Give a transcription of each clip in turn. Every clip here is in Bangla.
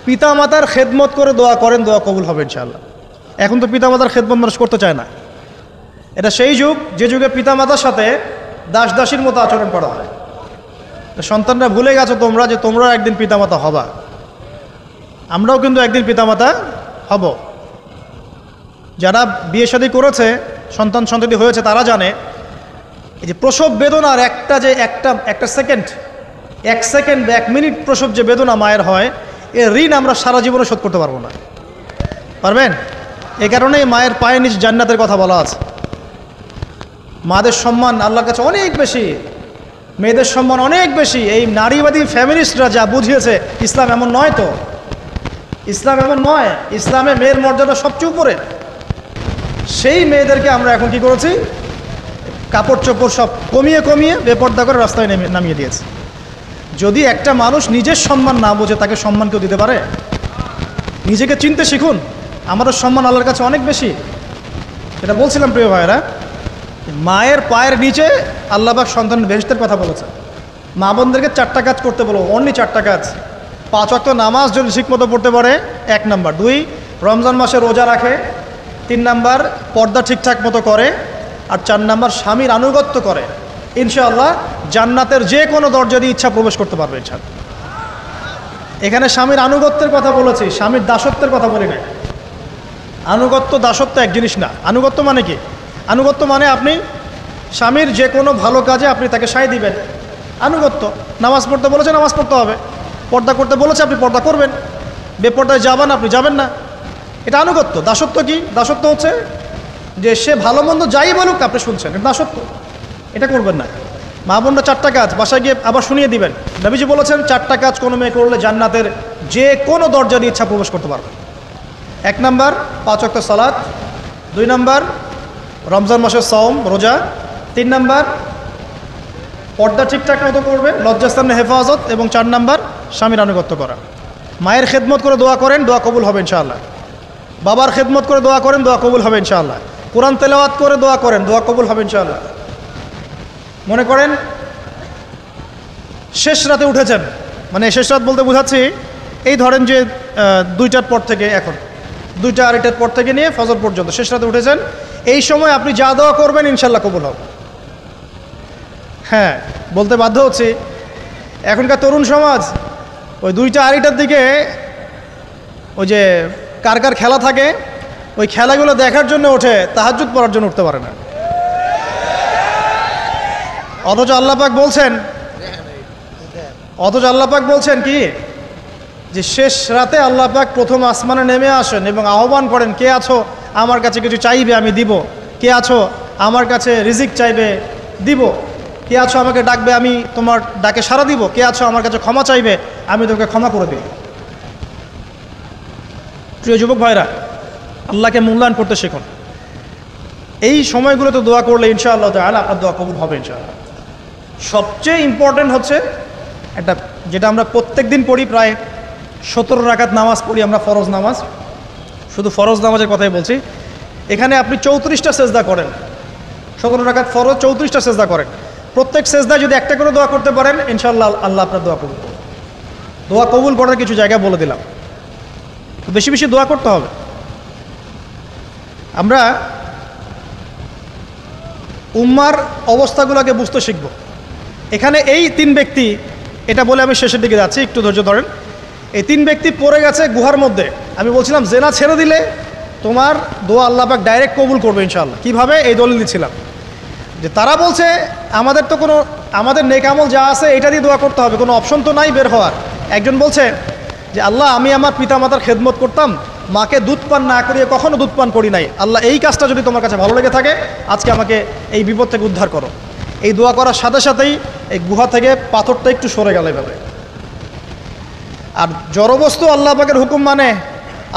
পিতামাতার খেদমত করে দোয়া করেন, দোয়া কবুল হবে ইনশাআল্লাহ। এখন তো পিতামাতার খেদমত মানুষ করতে চায় না। এটা সেই যুগ যে যুগে পিতামাতার সাথে দাস দাসীর মতো আচরণ করা হয়। সন্তানরা ভুলে গেছো তোমরা যে তোমরাও একদিন পিতামাতা হবা। আমরাও কিন্তু একদিন পিতামাতা হব। যারা বিয়ে শাদী করেছে, সন্তান সন্ততি হয়েছে, তারা জানে এই যে প্রসব বেদনার একটা সেকেন্ড, 1 সেকেন্ড বা 1 মিনিট প্রসব যে বেদনা মায়ের হয়, এর ঋণ আমরা সারা জীবনে শোধ করতে পারবো না। পারবেন? এই কারণেই মায়ের পায়ের নিচ জান্নাতের কথা বলা আছে। মাদের সম্মান আল্লাহর কাছে অনেক বেশি, মেয়েদের সম্মান অনেক বেশি। এই নারীবাদী ফ্যামিলিস্টরা যা বুঝিয়েছে, ইসলাম এমন নয়। তো ইসলাম এমন নয়। ইসলামে মেয়ের মর্যাদা সবচেয়ে উপরে। সেই মেয়েদেরকে আমরা এখন কি করেছি, কাপড় চোপড় সব কমিয়ে কমিয়ে বেপর্দা করে রাস্তায় নামিয়ে দিয়েছে। যদি একটা মানুষ নিজের সম্মান না বোঝে, তাকে সম্মান কেউ দিতে পারে? নিজেকে চিনতে শিখুন। আমাদের সম্মান আল্লাহর কাছে অনেক বেশি। এটা বলছিলাম প্রিয় ভাইয়েরা, মায়ের পায়ের নিচে আল্লাহ পাক সন্তানের বেহেশতের কথা বলেছে। মা বোনদেরকে 4টা কাজ করতে বলো, অনলি 4টা কাজ। 5 ওয়াক্ত নামাজ যদি ঠিকমতো পড়তে পারে, 1 নাম্বার। 2, রমজান মাসে রোজা রাখে। 3 নাম্বার, পর্দা ঠিকঠাক মতো করে। আর 4 নাম্বার, স্বামীর আনুগত্য করে। ইনশাআল্লাহ জান্নাতের যে কোনো দরজা দিয়ে ইচ্ছা প্রবেশ করতে পারবে ইনশাআল্লাহ। এখানে স্বামীর আনুগত্যের কথা বলেছি, স্বামীর দাসত্বের কথা বলি না। আনুগত্য দাসত্ব এক জিনিস না। আনুগত্য মানে কি? আনুগত্য মানে আপনি স্বামীর যে কোনো ভালো কাজে আপনি তাকে সায় দিবেন, আনুগত্য। নামাজ পড়তে বলেছে, নামাজ পড়তে হবে। পর্দা করতে বলেছে, আপনি পর্দা করবেন। বেপর্দায় যাবেন, আপনি যাবেন না। এটা আনুগত্য। দাসত্ব কি? দাসত্ব হচ্ছে যে সে ভালো মন্দ যাই বলুক আপনি শুনছেন, এটা দাসত্ব। এটা করবেন না। মা বোনরা 4টা কাজ বাসায় গিয়ে আবার শুনিয়ে দিবেন। নবীজি বলেছেন 4টা কাজ কোনো মেয়ে করলে জান্নাতের যে কোনো দরজা দিয়ে ইচ্ছা প্রবেশ করতে পারবে। 1 নাম্বার, 5 ওয়াক্ত সালাত। 2 নাম্বার, রমজান মাসের সওম রোজা। 3 নাম্বার, পর্দা ঠিকঠাক মতো করবে, লজ্জাস্থানের হেফাজত। এবং 4 নাম্বার, স্বামীর আনুগত্য করা। মায়ের খেদমত করে দোয়া করেন, দোয়া কবুল হবে ইনশাআল্লাহ। বাবার খেদমত করে দোয়া করেন, দোয়া কবুল হবে ইনশাআল্লাহ। কোরআন তেলাওয়াত করে দোয়া করেন, দোয়া কবুল হবে ইনশাআল্লাহ। মনে করেন শেষ রাতে উঠেছেন, মানে শেষ রাত বলতে বোঝাচ্ছি এই ধরেন যে 2টার পর থেকে, এখন 2টা 2:30টার পর থেকে নিয়ে ফজর পর্যন্ত শেষ রাতে উঠেছেন। এই সময় আপনি যা দোয়া করবেন ইনশাআল্লাহ কবুল হবে। হ্যাঁ, বলতে বাধ্য হচ্ছি, এখনকার তরুণ সমাজ ওই 2টা 2:30টার দিকে ওই যে কার কার খেলা থাকে, ওই খেলাগুলো দেখার জন্য ওঠে, তাহাজ্জুদ পড়ার জন্য উঠতে পারে না। অথচ আল্লাহ পাক বলছেন কি, যে শেষ রাতে আল্লাহ পাক প্রথম আসমানে নেমে আসেন এবং আহ্বান করেন, কে আছো আমার কাছে কিছু চাইবে আমি দিব, কে আছো আমার কাছে রিজিক চাইবে দিব, কে আছো আমাকে ডাকবে আমি তোমার ডাকে সাড়া দিব, কে আছো আমার কাছে ক্ষমা চাইবে আমি তোকে ক্ষমা করে দিই। প্রিয় যুবক ভাইরা, আল্লাহকে মূল্যায়ন করতে শিখুন। এই সময়গুলোতে দোয়া করলে ইনশাআল্লাহ তাআলা আপনার দোয়া কবুল হবে ইনশাআল্লাহ। সবচেয়ে ইম্পর্টেন্ট হচ্ছে একটা, যেটা আমরা প্রত্যেক দিন পড়ি, প্রায় 17 রাকাত নামাজ পড়ি আমরা, ফরজ নামাজ। শুধু ফরজ নামাজের কথাই বলছি। এখানে আপনি 34টা সেজদা করেন। 17 রাকাত ফরজ, 34টা সেজদা করেন। প্রত্যেক সেজদায় যদি একটা করে দোয়া করতে পারেন ইনশাআল্লাহ আল্লাহ আপনার দোয়া কবুল করবেন। দোয়া কবুল করার কিছু জায়গা বলে দিলাম। বেশি বেশি দোয়া করতে হবে। আমরা উম্মার অবস্থাগুলোকে বুঝতে শিখব। এখানে এই 3 ব্যক্তি, এটা বলে আমি শেষের দিকে যাচ্ছি, একটু ধৈর্য ধরেন। এই 3 ব্যক্তি পড়ে গেছে গুহার মধ্যে। আমি বলছিলাম জেনা ছেড়ে দিলে তোমার দোয়া আল্লাহ পাক ডাইরেক্ট কবুল করবে ইনশাআল্লাহ। কিভাবে? এই দলিল দিচ্ছিলাম যে তারা বলছে আমাদের তো কোনো, আমাদের নেক আমল যা আছে এটা দিয়ে দোয়া করতে হবে, কোনো অপশন তো নাই বের হওয়ার। একজন বলছে যে আল্লাহ আমি আমার পিতামাতার খেদমত করতাম, মাকে দুধ পান না করিয়ে কখনো দুধ পান করি নাই, আল্লাহ এই কাজটা যদি তোমার কাছে ভালো লেগে থাকে আজকে আমাকে এই বিপদ থেকে উদ্ধার করো। এই দোয়া করার সাথে সাথেই এই গুহা থেকে পাথরটা একটু সরে গেল এভাবে। আর জড়বস্তু আল্লাহ পাকের হুকুম মানে,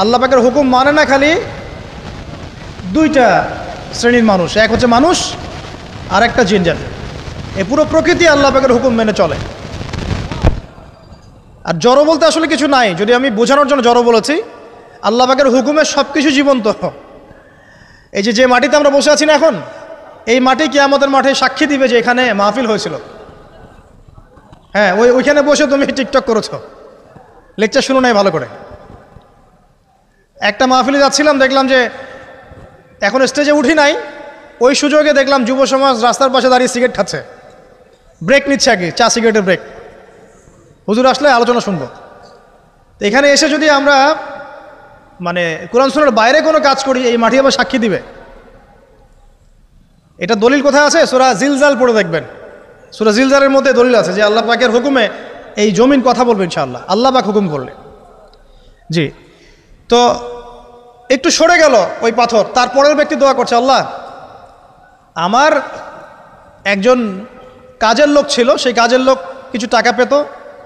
আল্লাহ পাকের হুকুম মানে না খালি 2টা শ্রেণীর মানুষ, এক হচ্ছে মানুষ আর একটা জিন জাতি। এই পুরো প্রকৃতি আল্লাহ পাকের হুকুম মেনে চলে। আর জড় বলতে আসলে কিছু নাই, যদি আমি বোঝানোর জন্য জড় বলেছি। আল্লাহ পাকের হুকুমে সব কিছু জীবন্ত। এই যে মাটিতে আমরা বসে আছি না এখন, এই মাটি কিয়ামতের মাঠে সাক্ষী দিবে যে এখানে মাহফিল হয়েছিল। হ্যাঁ, ওইখানে বসে তুমি টিকটক করেছো, লেকচার শুনো নাই ভালো করে। একটা মাহফিলে যাচ্ছিলাম, দেখলাম যে এখন স্টেজে উঠি নাই, ওই সুযোগে দেখলাম যুব সমাজ রাস্তার পাশে দাঁড়িয়ে সিগারেট খাচ্ছে, ব্রেক নিচ্ছে আর কি, চা সিগারেটের ব্রেক। হুজুর আসলে আলোচনা শুনবো। তো এখানে এসে যদি আমরা মানে কোরআন সুন্নাহর বাইরে কোনো কাজ করি, এই মাটি আবার সাক্ষী দিবে। এটা দলিল কোথায় আছে? সূরা জিলজাল পড়ে দেখবেন। সূরা জিলজালের মধ্যে দলিল আছে যে আল্লাহ পাকের হুকুমে এই জমিন কথা বলবে ইনশাআল্লাহ, আল্লাহ পাক হুকুম করলে। জি, তো একটু সরে গেল ওই পাথর, তারপরের ব্যক্তি দোয়া করছে, আল্লাহ আমার একজন কাজের লোক ছিল, সেই কাজের লোক কিছু টাকা পেত,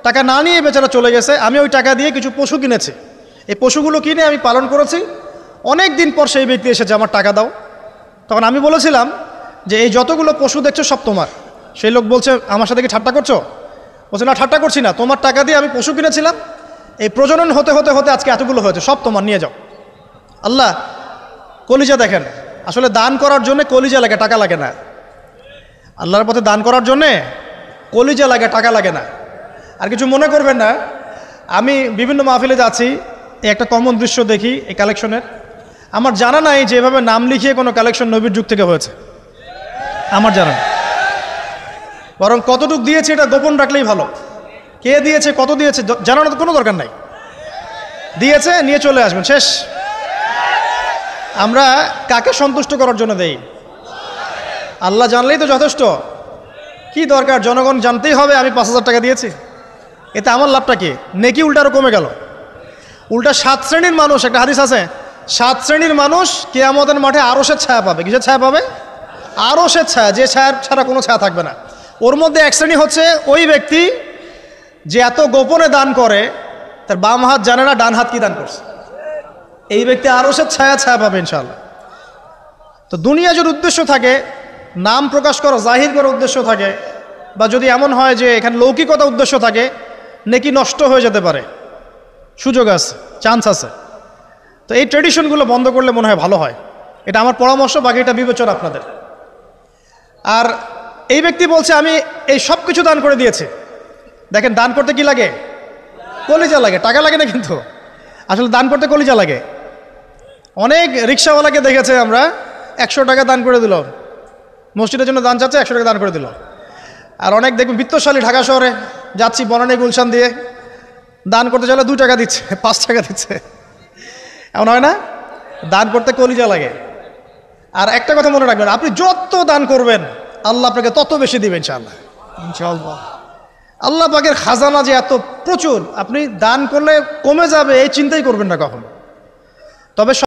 টাকা না নিয়ে বেচারা চলে গেছে, আমি ওই টাকা দিয়ে কিছু পশু কিনেছি, এই পশুগুলো কিনে আমি পালন করেছি, অনেক দিন পর সেই ব্যক্তি এসেছে আমার টাকা দাও। তখন আমি বলেছিলাম যে এই যতগুলো পশু দেখছো সব তোমার। সেই লোক বলছে, আমার সাথে কি ঠাট্টা করছো? বলছে, না ঠাট্টা করছি না, তোমার টাকা দিয়ে আমি পশু কিনেছিলাম, এই প্রজনন হতে হতে হতে আজকে এতগুলো হয়েছে, সব তোমার, নিয়ে যাও। আল্লাহ কলিজা দেখেন, আসলে দান করার জন্য কলিজা লাগে, টাকা লাগে না। আল্লাহর পথে দান করার জন্যে কলিজা লাগে, টাকা লাগে না। আর কিছু মনে করবেন না, আমি বিভিন্ন মাহফিলে যাচ্ছি, এই একটা কমন দৃশ্য দেখি এই কালেকশনের। আমার জানা নাই যে এভাবে নাম লিখিয়ে কোনো কালেকশন নবীর যুগ থেকে হয়েছে, আমার জানা নেই। বরং কতটুকু দিয়েছে এটা গোপন রাখলেই ভালো। কে দিয়েছে, কত দিয়েছে জানানোর কোনো দরকার নাই, দিয়েছে নিয়ে চলে আসবেন, শেষ। আমরা কাকে সন্তুষ্ট করার জন্য দেই? আল্লাহ জানলেই তো যথেষ্ট, কি দরকার জনগণ জানতেই হবে আমি 5,000 টাকা দিয়েছি, এতে আমার লাভটা কি? নেকি উল্টা আরও কমে গেল। উল্টা 7 শ্রেণীর মানুষ, একটা হাদিস আছে, 7 শ্রেণীর মানুষ কিয়ামতের মাঠে আরশের ছায়া পাবে। কিসের ছায়া পাবে? আরশের ছায়া, যে ছায়া ছাড়া কোনো ছায়া থাকবে না। ওর মধ্যে এক শ্রেণী হচ্ছে ওই ব্যক্তি যে এত গোপনে দান করে, তার বাম হাত জানে না ডান হাত কি দান করছে। এই ব্যক্তি আরশের ছায়া পাবে ইনশাআল্লাহ। তো দুনিয়া যদি উদ্দেশ্য থাকে, নাম প্রকাশ করা, জাহির করার উদ্দেশ্য থাকে, বা যদি এমন হয় যে এখানে লৌকিকতা উদ্দেশ্য থাকে, নেকি নষ্ট হয়ে যেতে পারে, সুযোগ আছে, চান্স আছে। তো এই ট্রেডিশনগুলো বন্ধ করলে মনে হয় ভালো হয়। এটা আমার পরামর্শ, বাকি এটা বিবেচনা আপনাদের। আর এই ব্যক্তি বলছে আমি এই সব কিছু দান করে দিয়েছি। দেখেন, দান করতে কি লাগে? কলিজা লাগে, টাকা লাগে না কিন্তু। আসলে দান করতে কলিজা লাগে। অনেক রিক্সাওয়ালাকে দেখেছে আমরা, 100 টাকা দান করে দিল, মসজিদের জন্য দান চাচ্ছে, 100 টাকা দান করে দিল। আর অনেক দেখবেন বিত্তশালী, ঢাকা শহরে যাচ্ছি বনানী গুলশান দিয়ে, দান করতে চাইলে 2 টাকা দিচ্ছে, 5 টাকা দিচ্ছে, এমন হয় না? দান করতে কলিজা লাগে। আর একটা কথা মনে রাখবেন, আপনি যত দান করবেন আল্লাহ আপনাকে তত বেশি দিবেন ইনশাআল্লাহ। ইনশাআল্লাহ আল্লাহ পাকের খাজানা যে এত প্রচুর, আপনি দান করলে কমে যাবে এই চিন্তাই করবেন না কখনো। তবে